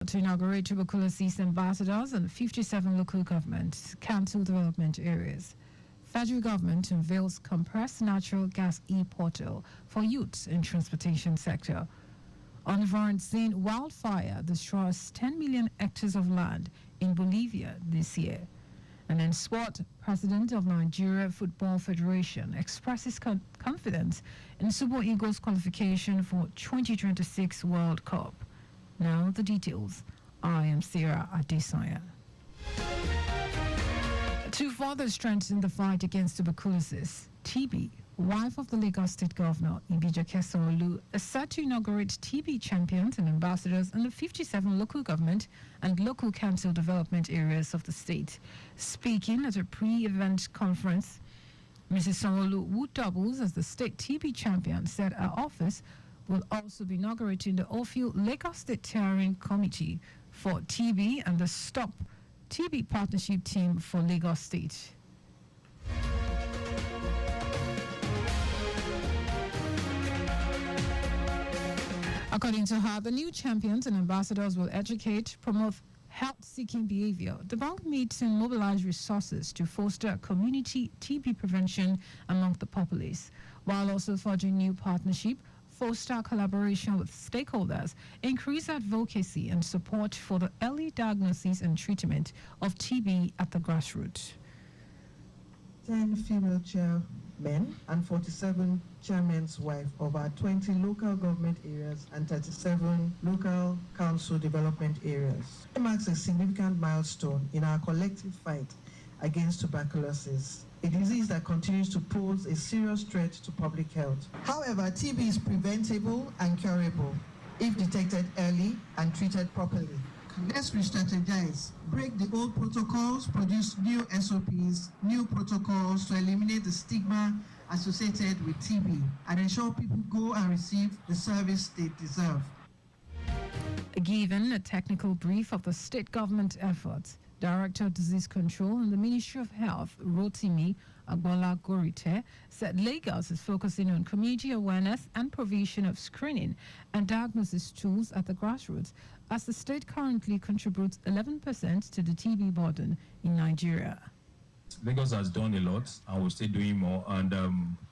To inaugurate tuberculosis ambassadors and 57 local government council development areas. Federal government unveils compressed natural gas e-portal for youths in transportation sector. Unforeseen wildfire destroys 10 million hectares of land in Bolivia this year. And in sport, President of Nigeria Football Federation expresses confidence in Super Eagles qualification for 2026 World Cup. Now the details. I am Sarah Adesanya. To further strengthen the fight against tuberculosis, TB, wife of the Lagos State Governor Ibijake Sanwo-Olu, is set to inaugurate TB champions and ambassadors in the 57 local government and local council development areas of the state. Speaking at a pre-event conference, Mrs. Sanwo-Olu, who doubles as the state TB champion, said her office will also be inaugurating the Ophil Lagos State Steering Committee for TB and the Stop TB Partnership Team for Lagos State. According to her, the new champions and ambassadors will educate, promote health-seeking behavior, debunk myths and mobilize resources to foster community TB prevention among the populace, while also forging new partnership, foster collaboration with stakeholders, increase advocacy and support for the early diagnosis and treatment of TB at the grassroots. 10 female chairmen and 47 chairmen's wife of our 20 local government areas and 37 local council development areas. It marks a significant milestone in our collective fight against tuberculosis, a disease that continues to pose a serious threat to public health. However, TB is preventable and curable if detected early and treated properly. Let's re-strategize, break the old protocols, produce new SOPs, new protocols to eliminate the stigma associated with TB and ensure people go and receive the service they deserve. Given a technical brief of the state government efforts, Director of Disease Control in the Ministry of Health, Rotimi Agbola-Gorite, said Lagos is focusing on community awareness and provision of screening and diagnosis tools at the grassroots, as the state currently contributes 11% to the TB burden in Nigeria. Lagos has done a lot and will still doing more. And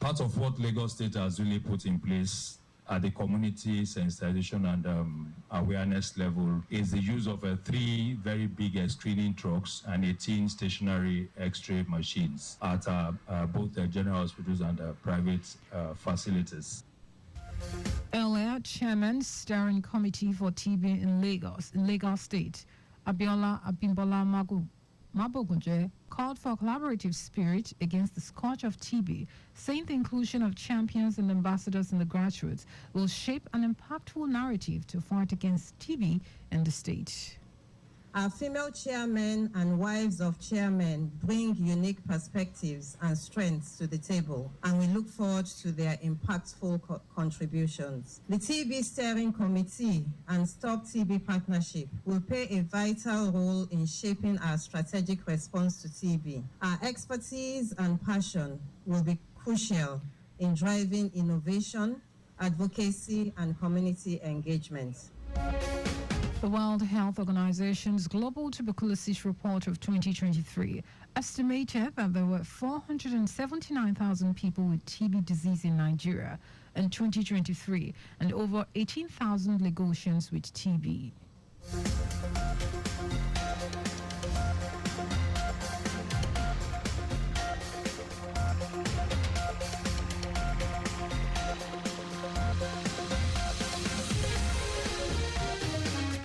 part of what Lagos State has really put in place at the community sensitization and awareness level is the use of 3 very big screening trucks and 18 stationary X-ray machines at both general hospitals and private facilities. Earlier, Chairman Steering Committee for TB in Lagos State, Abiola Abimbola Mabogunje, called for a collaborative spirit against the scourge of TB, saying the inclusion of champions and ambassadors in the grassroots will shape an impactful narrative to fight against TB in the state. Our female chairmen and wives of chairmen bring unique perspectives and strengths to the table, and we look forward to their impactful contributions. The TB Steering Committee and Stop TB Partnership will play a vital role in shaping our strategic response to TB. Our expertise and passion will be crucial in driving innovation, advocacy, and community engagement. The World Health Organization's Global Tuberculosis Report of 2023 estimated that there were 479,000 people with TB disease in Nigeria in 2023 and over 18,000 Lagosians with TB.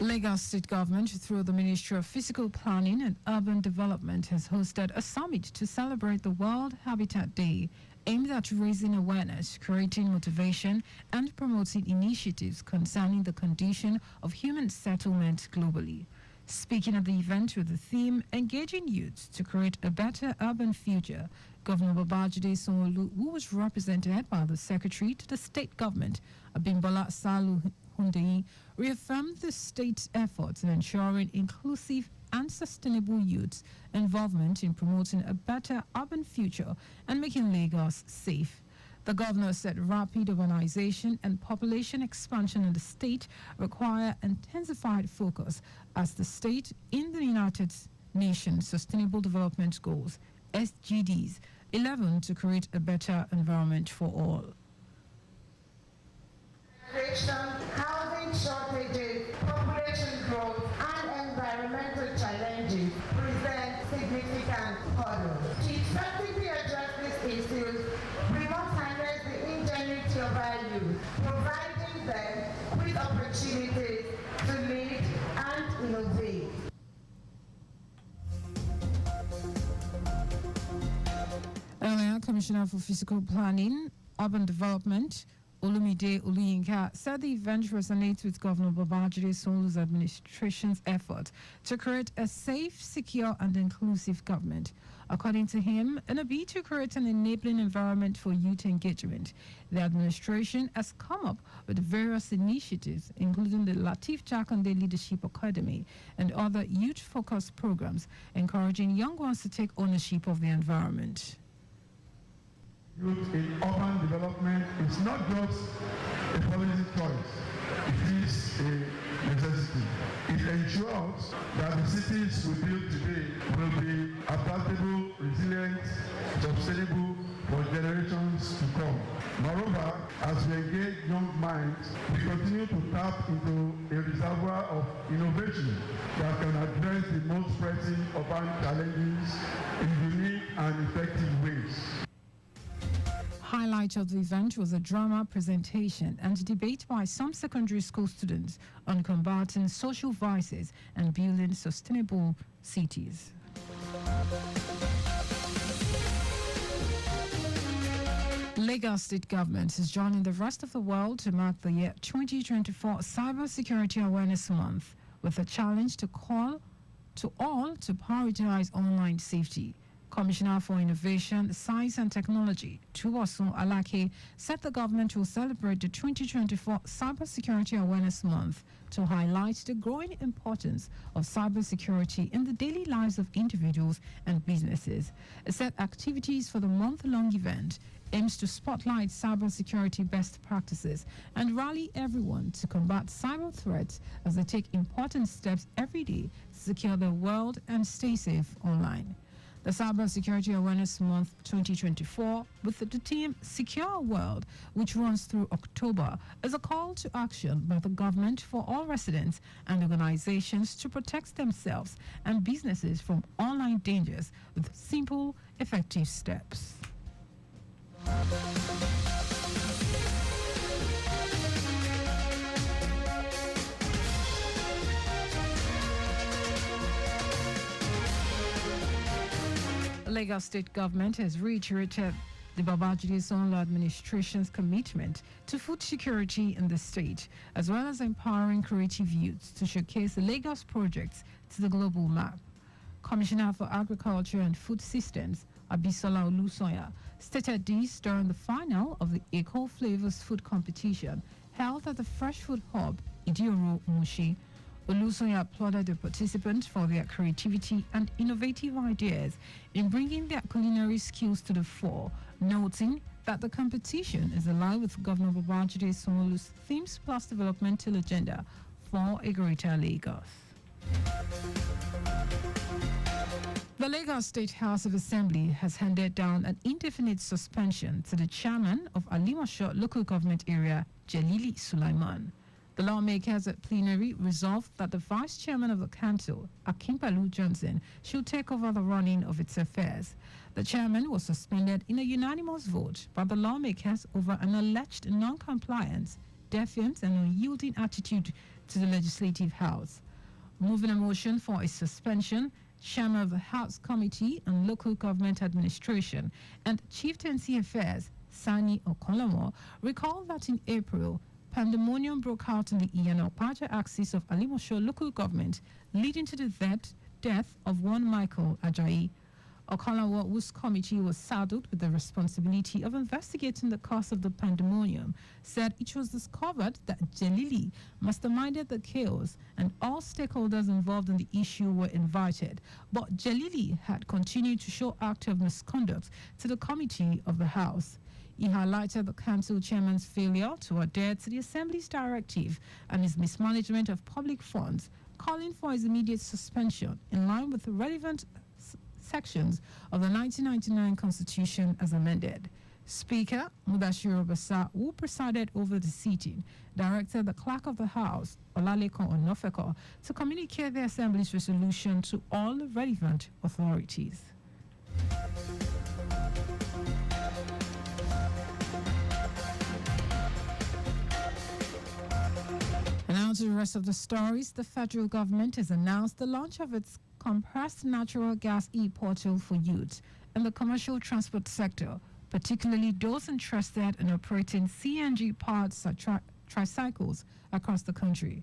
Lagos State Government, through the Ministry of Physical Planning and Urban Development, has hosted a summit to celebrate the World Habitat Day, aimed at raising awareness, creating motivation, and promoting initiatives concerning the condition of human settlement globally. Speaking at the event with the theme Engaging Youths to Create a Better Urban Future, Governor Babajide Sanwo-Olu, who was represented by the Secretary to the State Government, Abimbola Salu Hundeyi, reaffirmed the state's efforts in ensuring inclusive and sustainable youth involvement in promoting a better urban future and making Lagos safe. The governor said rapid urbanization and population expansion in the state require intensified focus as the state in the United Nations Sustainable Development Goals, SDGs 11, to create a better environment for all. Housing shortages, population growth, and environmental challenges present significant hurdles. To effectively address these issues, we must harness the ingenuity of our youth, providing them with opportunities to lead and innovate. Earlier, Commissioner for Physical Planning, Urban Development, Olumide Oluyinka, said the event resonates with Governor Babajide Sanwo-Olu's administration's effort to create a safe, secure, and inclusive government. According to him, in a bid to create an enabling environment for youth engagement, the administration has come up with various initiatives, including the Lateef Jakande Leadership Academy and other youth-focused programs, encouraging young ones to take ownership of the environment. Youth in urban development is not just a policy choice, it is a necessity. It ensures that the cities we build today will be adaptable, resilient, sustainable for generations to come. Moreover, as we engage young minds, we continue to tap into a reservoir of innovation that can address the most pressing urban challenges in unique and effective ways. Highlight of the event was a drama presentation and debate by some secondary school students on combating social vices and building sustainable cities. Lagos State government is joining the rest of the world to mark the year 2024 Cybersecurity Awareness Month with a challenge to call to all to prioritize online safety. Commissioner for Innovation, Science and Technology, Tuwasun Alake, said the government will celebrate the 2024 Cybersecurity Awareness Month to highlight the growing importance of cybersecurity in the daily lives of individuals and businesses. It said activities for the month-long event aims to spotlight cybersecurity best practices and rally everyone to combat cyber threats as they take important steps every day to secure their world and stay safe online. The Cybersecurity Awareness Month 2024, with the theme Secure World, which runs through October, is a call to action by the government for all residents and organizations to protect themselves and businesses from online dangers with simple, effective steps. Lagos State government has reiterated the Babajide Sanwo-Olu administration's commitment to food security in the state, as well as empowering creative youths to showcase the Lagos projects to the global map. Commissioner for Agriculture and Food Systems, Abisola Olusoya, stated this during the final of the Eco Flavors Food Competition held at the Fresh Food Hub, Idioro, Mushi. Olusoya applauded the participants for their creativity and innovative ideas in bringing their culinary skills to the fore, noting that the competition is aligned with Governor Babajide Sanwo-Olu's Themes Plus developmental agenda for a greater Lagos. The Lagos State House of Assembly has handed down an indefinite suspension to the chairman of Alimosho local government area, Jalili Sulaiman. The lawmakers at plenary resolved that the vice chairman of the council, Akimpalu Johnson, should take over the running of its affairs. The chairman was suspended in a unanimous vote by the lawmakers over an alleged non-compliance, defiance, and unyielding attitude to the Legislative House. Moving a motion for a suspension, Chairman of the House Committee on Local Government Administration and Chieftaincy Affairs, Sani Okolamo, recalled that in April, pandemonium broke out in the Iyana-Opaja axis of Alimosho local government, leading to the death of one Michael Ajayi. Okalawa, whose committee was saddled with the responsibility of investigating the cause of the pandemonium, said it was discovered that Jalili masterminded the chaos and all stakeholders involved in the issue were invited, but Jalili had continued to show active misconduct to the committee of the House. He highlighted the council chairman's failure to adhere to the Assembly's directive and his mismanagement of public funds, calling for his immediate suspension in line with the relevant sections of the 1999 Constitution as amended. Speaker Mudashiru Basa, who presided over the sitting, directed the Clerk of the House, Olaleko Onofeko, to communicate the Assembly's resolution to all relevant authorities. And now to the rest of the stories. The federal government has announced the launch of its compressed natural gas e-portal for youth in the commercial transport sector, particularly those interested in operating CNG-powered tricycles across the country.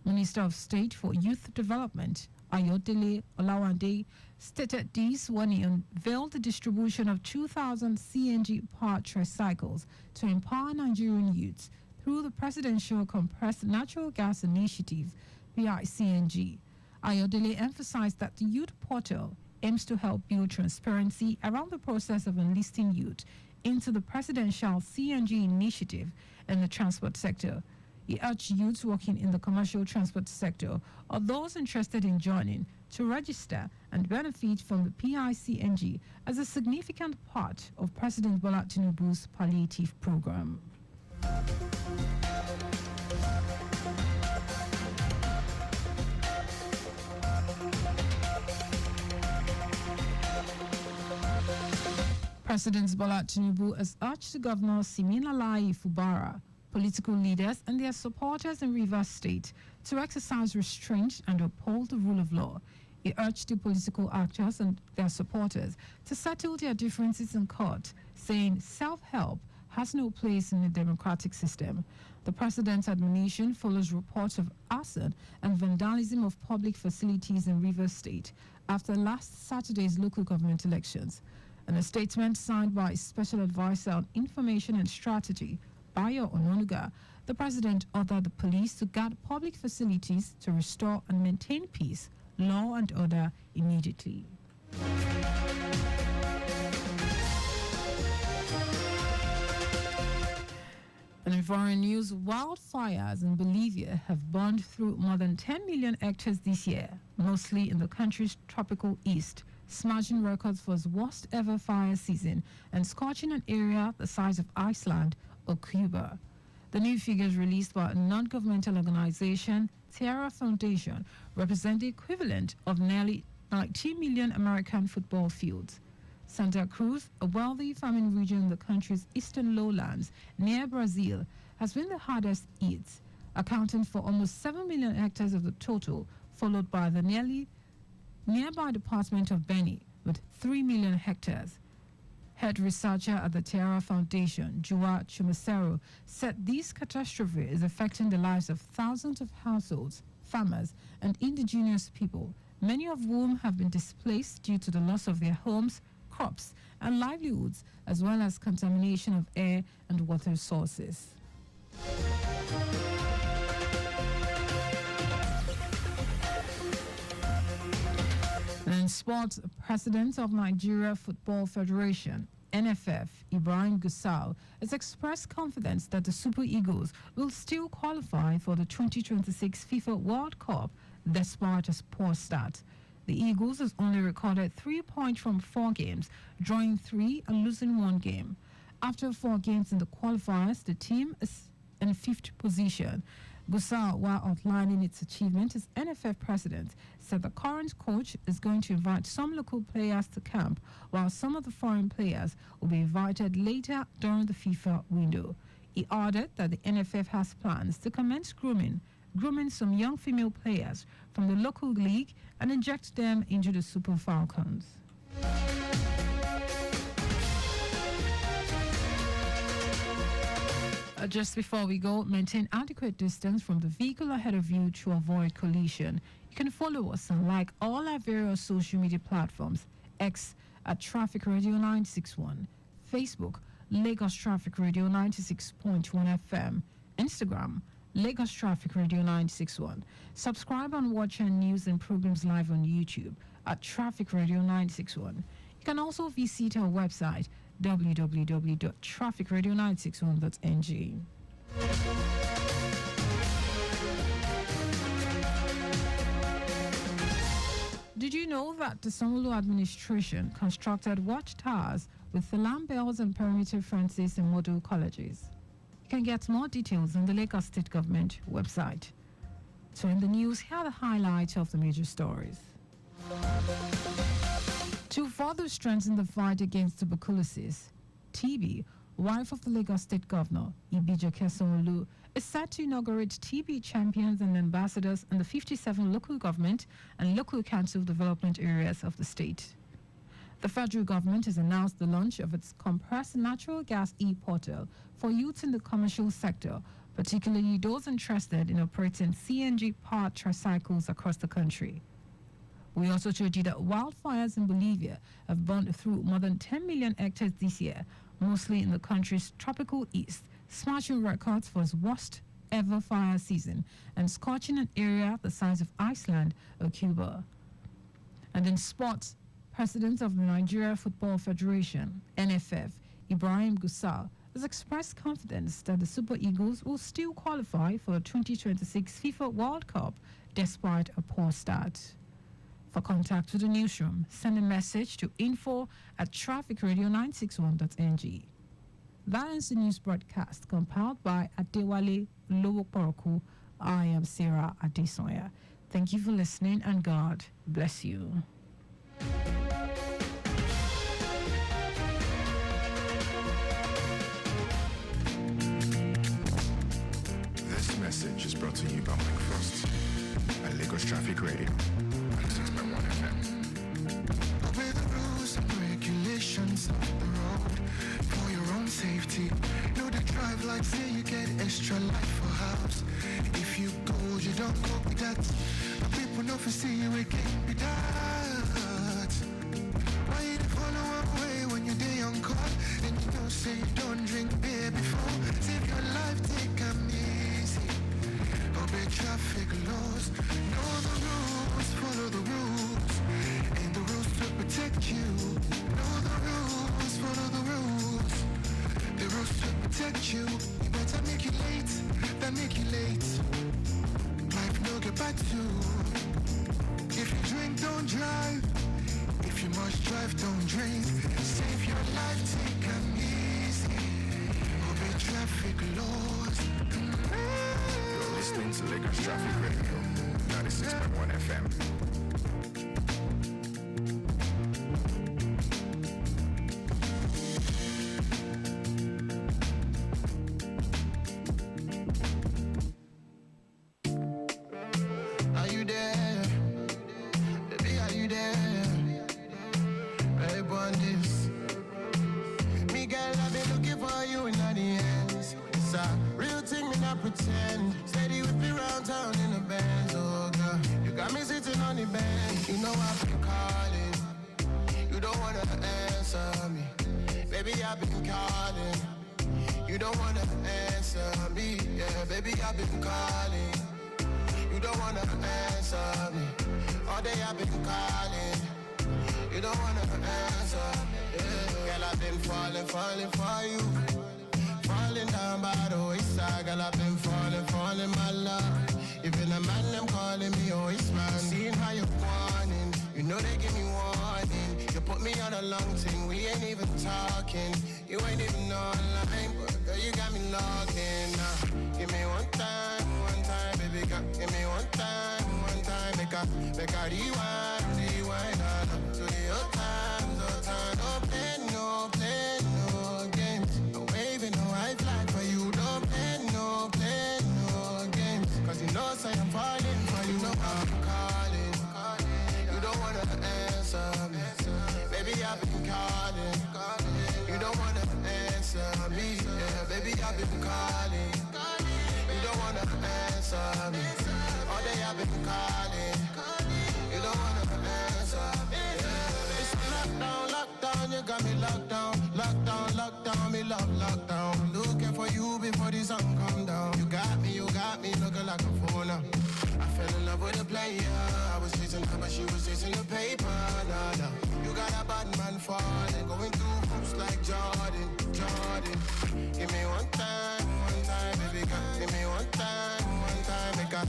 Minister of State for Youth Development, Ayodele Olawande, stated this when he unveiled the distribution of 2,000 CNG-powered tricycles to empower Nigerian youths through the Presidential Compressed Natural Gas Initiative, PICNG. Ayodele emphasized that the youth portal aims to help build transparency around the process of enlisting youth into the presidential CNG initiative in the transport sector. He urged youths working in the commercial transport sector or those interested in joining to register and benefit from the PICNG as a significant part of President Bola Tinubu's palliative program. President Bola Tinubu has urged Governor Siminalayi Fubara, political leaders and their supporters in Rivers State to exercise restraint and uphold the rule of law. He urged the political actors and their supporters to settle their differences in court, saying self-help has no place in the democratic system. The president's admonition follows reports of arson and vandalism of public facilities in Rivers State after last Saturday's local government elections. In a statement signed by Special Advisor on Information and Strategy, Bayo Ononuga, the president ordered the police to guard public facilities to restore and maintain peace, law and order immediately. And in foreign news, wildfires in Bolivia have burned through more than 10 million hectares this year, mostly in the country's tropical east, smashing records for its worst ever fire season and scorching an area the size of Iceland or Cuba. The new figures released by a non-governmental organization, Terra Foundation, represent the equivalent of nearly 90 million American football fields. Santa Cruz, a wealthy farming region in the country's eastern lowlands near Brazil, has been the hardest hit, accounting for almost 7 million hectares of the total, followed by the nearby department of Beni with 3 million hectares. Head researcher at the Terra Foundation, Joa Chumacero, said this catastrophe is affecting the lives of thousands of households, farmers, and indigenous people, many of whom have been displaced due to the loss of their homes, crops, and livelihoods, as well as contamination of air and water sources. And in sports, President of Nigeria Football Federation, NFF, Ibrahim Gusau, has expressed confidence that the Super Eagles will still qualify for the 2026 FIFA World Cup despite a poor start. The Eagles has only recorded 3 points from 4 games, drawing 3 and losing 1 game. After 4 games in the qualifiers, the team is in 5th position. Gusau, while outlining its achievement as NFF president, said the current coach is going to invite some local players to camp, while some of the foreign players will be invited later during the FIFA window. He added that the NFF has plans to commence grooming some young female players from the local league and inject them into the Super Falcons. Just before we go, maintain adequate distance from the vehicle ahead of you to avoid collision. You can follow us and like all our various social media platforms: X at Traffic Radio 961, Facebook Lagos Traffic Radio 96.1 FM, Instagram Lagos Traffic Radio 961. Subscribe and watch our news and programs live on YouTube at Traffic Radio 961. You can also visit our website www.trafficradio961.ng. Did you know that the Sanwo-Olu administration constructed watchtowers with alarm bells and perimeter fences in model colleges? You can get more details on the Lagos State Government website. So in the news, here are the highlights of the major stories. To further strengthen the fight against tuberculosis, TB, wife of the Lagos State Governor, Ibijake Sanwo-Olu, is set to inaugurate TB champions and ambassadors in the 57 local government and local council development areas of the state. The federal government has announced the launch of its compressed natural gas e-portal for youth in the commercial sector, particularly those interested in operating CNG-powered tricycles across the country. We also told you that wildfires in Bolivia have burned through more than 10 million hectares this year, mostly in the country's tropical east, smashing records for its worst ever fire season and scorching an area the size of Iceland or Cuba. And in sports, President of the Nigeria Football Federation, NFF, Ibrahim Gusau, has expressed confidence that the Super Eagles will still qualify for the 2026 FIFA World Cup despite a poor start. For contact with the newsroom, send a message to info@trafficradio961.ng. That is the news broadcast compiled by Adewale Lowokporoku. I am Sarah Adesanya. Thank you for listening and God bless you. This message is brought to you by Mike Frost at Lagos Traffic Radio 96.1 FM. Obey the rules and regulations of the road for your own safety. Know the drive like say you get extra life for house. If you go, you don't go with that. The people know for see you again with that. Why you follow away when you're day on call and you know say you don't drink beer before? Save your life, take 'em easy. Obey traffic laws. Know the rules, follow the rules. And the rules to protect you. Know the rules, follow the rules. The rules to protect you. You better make it late than make you late. Life no get back to. If you drink, don't drive. If you must drive, don't drink. Save your life, take 'em easy. Obey traffic laws. You're listening to Lagos Traffic Radio 96.1 FM. Are you there? Baby, are you there? Babe, on this. Me girl, I've been looking for you in the ends. It's a real thing, me not pretend. Steady with me round town in the Benz, oh girl. You got me sitting on the bench. You know I've been calling. You don't wanna answer me. Baby, I've been calling. You don't wanna answer me. Yeah, baby, I've been calling. You don't wanna answer me. All day I've been calling. You don't wanna answer me. Yeah. Girl, I've been falling for you. Falling down by the wayside. Girl, I've been falling, my love. Even a man, them calling me always man. Seeing how you're wanting. You know they give me warning. You put me on a long thing. We ain't even talking. You ain't even online. But girl, you got me logged in. Give me one time, baby girl. Give me one time. Make a rewind, to the old times, no play, no games. No waving, no high flag for you. Don't play, no games. Cause you know say I'm falling for you. Know I'm calling. You don't wanna answer me. Baby, I've been calling. You don't wanna answer me. Yeah, baby, I've been calling. You don't wanna answer me. All day I've been calling. You don't wanna answer me. Yeah. It's lockdown, you got me locked down, me love lockdown. Looking for you before the sun come down. You got me looking like a phone now. I fell in love with a player. I was chasing her, but she was chasing the paper. Nah. You got a bad man falling, going through hoops like Jordan. Give me one time, baby girl. Give me one time, make a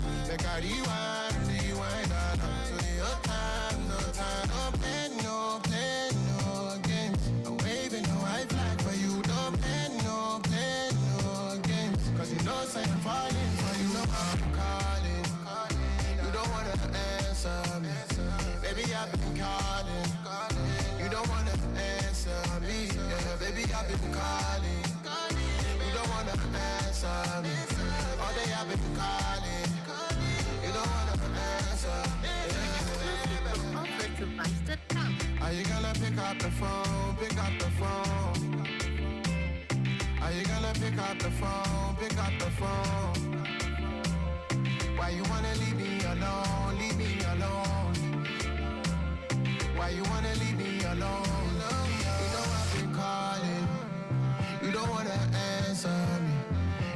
rewind, nah. To your time, no time, no play, no games. I'm waving no white flag for you, don't play, no games. Cause you know I'm falling for you, know I'm calling. You don't wanna answer me, baby I've been calling. You don't wanna answer me, yeah, baby I've been calling. You don't wanna answer me, all day I've been calling. You don't wanna answer me, Are you gonna pick up the phone, pick up the phone? Are you gonna pick up the phone, pick up the phone? Why you wanna leave me alone, leave me alone? Why you wanna leave me alone? You know I've been calling, you don't wanna answer me.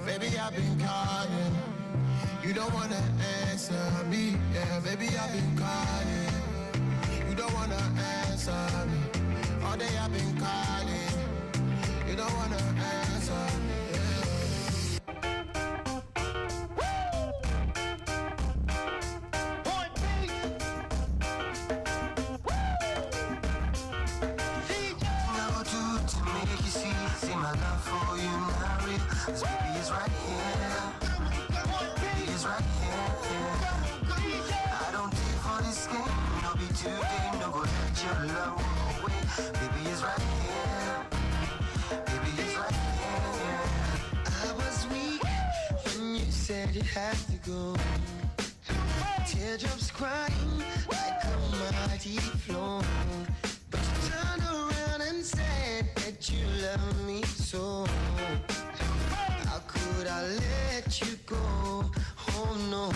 Baby, I've been calling, you don't wanna answer me. Yeah, baby, I've been calling, you don't wanna answer me. All day I've been calling, you don't wanna answer me. See my love for you now real, 'cause baby is right here. Baby is right here. I don't take for this game, no be today, no go let your love away. Baby is right here. Baby is right here. I was weak when you said you had to go. Teardrops crying like a mighty flow. But you turned around and said that you love me so. How could I let you go? Oh no.